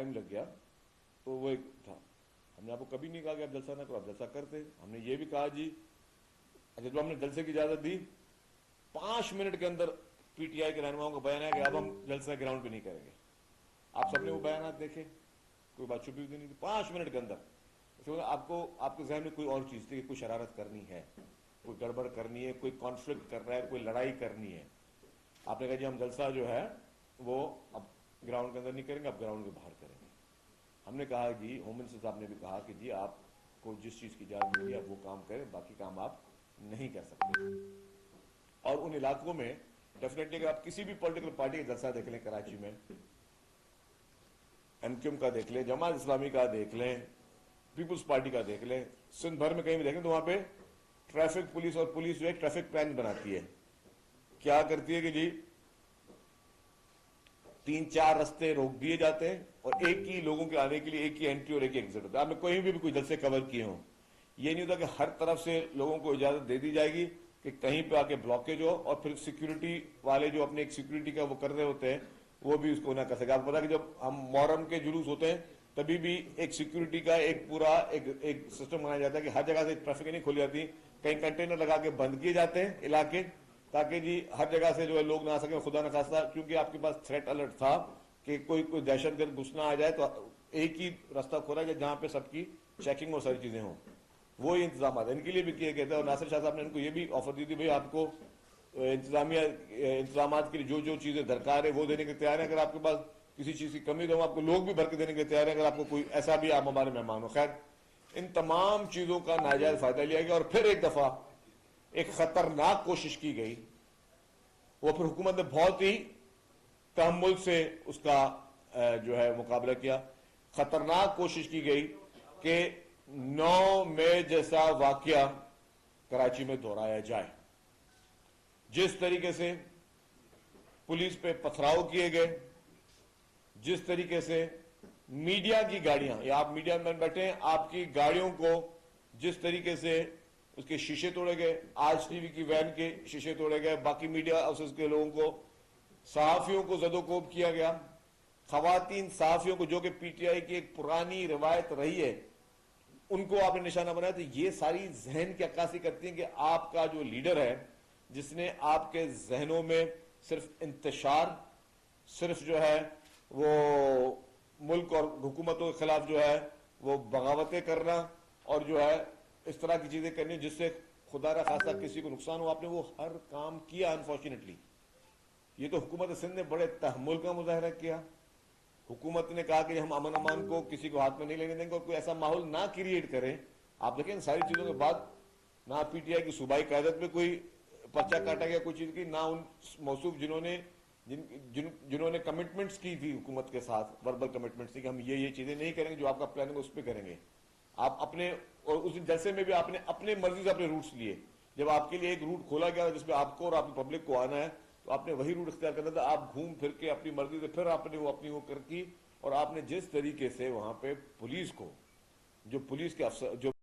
Time لگ گیا تو وہ ایک تھا. ہم نے آپ کو کبھی نہیں کہا کہ آپ جلسہ نہ کرو, آپ جلسہ کرتے. ہم نے یہ بھی کہا جی جب ہم نے جلسے کی اجازت دی 5 منٹ کے اندر پی ٹی آئی کے رہنماؤں کا بیان ہے کہ اب ہم جلسہ گراؤنڈ پہ نہیں کریں گے. آپ سب نے وہ بیانات دیکھے, کوئی بات چھپی ہوئی نہیں تھی. 5 منٹ کے اندر آپ کے ذہن میں کوئی اور چیز تھی کہ کوئی شرارت کرنی ہے, کوئی گڑبڑ کرنی ہے, کوئی کانفلکٹ کر رہا ہے, کوئی لڑائی کرنی ہے. آپ نے کہا جی ہم جلسہ جو ہے وہ اب گراؤنڈ کے اندر نہیں کریں گے, اب گراؤنڈ کے باہر کریں گے. ہم نے کہا جی ہوم منسٹر صاحب نے بھی کہا کہ جی آپ کو جس چیز کی اجازت ملی آپ وہ کام کریں, باقی کام آپ نہیں کر سکتے. اور ان علاقوں میں ڈیفینیٹلی اگر آپ کسی بھی پولیٹیکل پارٹی کا جلسہ دیکھ لیں, کراچی میں ایم کیو ایم کا دیکھ لیں, جماعت اسلامی کا دیکھ لیں, پیپلز پارٹی کا دیکھ لیں, سندھ بھر میں کہیں بھی دیکھیں تو وہاں پہ ٹریفک پولیس اور پولیس جو ہے ٹریفک پلان بناتی ہے. کیا کرتی ہے کہ جی 3-4 رستے روک دیے جاتے ہیں اور ایک ہی لوگوں کے آنے کے لیے ایک ہی انٹری اور ایک ہی ایگزٹ ہوتا ہے. آپ نے کہیں بھی کوئی جلسے کور کیے ہوں, یہ نہیں ہوتا کہ ہر طرف سے لوگوں کو اجازت دے دی جائے گی کہ کہیں پہ آ کے بلاکیج ہو, اور پھر سیکیورٹی والے جو اپنے ایک سیکیورٹی کا وہ کر رہے ہوتے ہیں وہ بھی اس کو نہ کر سکے. آپ کو پتا کہ جب ہم محرم کے جلوس ہوتے ہیں تبھی بھی ایک سیکیورٹی کا ایک پورا ایک سسٹم بنایا جاتا ہے کہ ہر جگہ سے ٹریفک نہیں کھول جاتی, کہیں کنٹینر لگا کے بند کیے جاتے ہیں علاقے, تاکہ جی ہر جگہ سے جو ہے لوگ نہ آ سکیں. خدا نخواستہ کیونکہ آپ کے پاس تھریٹ الرٹ تھا کہ کوئی دہشت گرد گھسنا آ جائے تو ایک ہی راستہ کھولا جائے جہاں پہ سب کی چیکنگ اور ساری چیزیں ہوں. وہی انتظامات ان کے لیے بھی کیے گئے تھے. اور ناصر شاہ صاحب نے ان کو یہ بھی آفر دی تھی بھائی آپ کو انتظامیہ انتظامات کے لیے جو جو چیزیں درکار ہے وہ دینے کے تیار ہیں. اگر آپ کے پاس کسی چیز کی کمی تو ہم آپ کو لوگ بھی بھر کے دینے کے تیار ہیں, اگر آپ کو کوئی ایسا بھی آپ ہمارے مہمان ہو. خیر ان تمام چیزوں کا ناجائز فائدہ لیا گیا. اور پھر ایک دفعہ ایک خطرناک کوشش کی گئی, وہ پھر حکومت نے بہت ہی تحمل سے اس کا جو ہے مقابلہ کیا. خطرناک کوشش کی گئی کہ 9 مئی جیسا واقعہ کراچی میں دہرایا جائے. جس طریقے سے پولیس پہ پتھراؤ کیے گئے, جس طریقے سے میڈیا کی گاڑیاں, یا آپ میڈیا میں بیٹھے ہیں, آپ کی گاڑیوں کو جس طریقے سے اس کے شیشے توڑے گئے, آج ٹی وی کی وین کے شیشے توڑے گئے, باقی میڈیا ہاؤسز کے لوگوں کو, صحافیوں کو زد و کوب کیا گیا, خواتین صحافیوں کو جو کہ پی ٹی آئی کی ایک پرانی روایت رہی ہے ان کو آپ نے نشانہ بنایا. تو یہ ساری ذہن کی عکاسی کرتی ہیں کہ آپ کا جو لیڈر ہے جس نے آپ کے ذہنوں میں صرف انتشار, صرف جو ہے وہ ملک اور حکومتوں کے خلاف جو ہے وہ بغاوتیں کرنا اور جو ہے اس طرح کی چیزیں کرنی جس سے خدا نہ خواستہ کسی کو نقصان ہو, آپ نے وہ ہر کام کیا. انفارچونیٹلی یہ تو حکومت سندھ نے بڑے تحمل کا مظاہرہ کیا. حکومت نے کہا کہ ہم امن امان کو کسی کو ہاتھ میں نہیں لینے دیں گے اور کوئی ایسا ماحول نہ کریٹ کریں. آپ دیکھیں ان ساری چیزوں کے بعد نہ پی ٹی آئی کی صوبائی قیادت میں کوئی پرچہ کاٹا گیا کوئی چیز کی, نہ ان موصوف جنہوں نے کمٹمنٹس کی تھی حکومت کے ساتھ, وربل کمٹمنٹس تھی کہ ہم یہ چیزیں نہیں کریں گے, جو آپ کا پلان ہے اس پہ کریں گے. آپ اپنے, اور اس جلسے میں بھی آپ نے اپنے مرضی سے اپنے روٹس لیے. جب آپ کے لیے ایک روٹ کھولا گیا جس میں آپ کو اور آپ کی پبلک کو آنا ہے تو آپ نے وہی روٹ اختیار کرنا تھا. آپ گھوم پھر کے اپنی مرضی سے پھر آپ نے وہ اپنی وہ کر کی, اور آپ نے جس طریقے سے وہاں پہ پولیس کو, جو پولیس کے افسر جو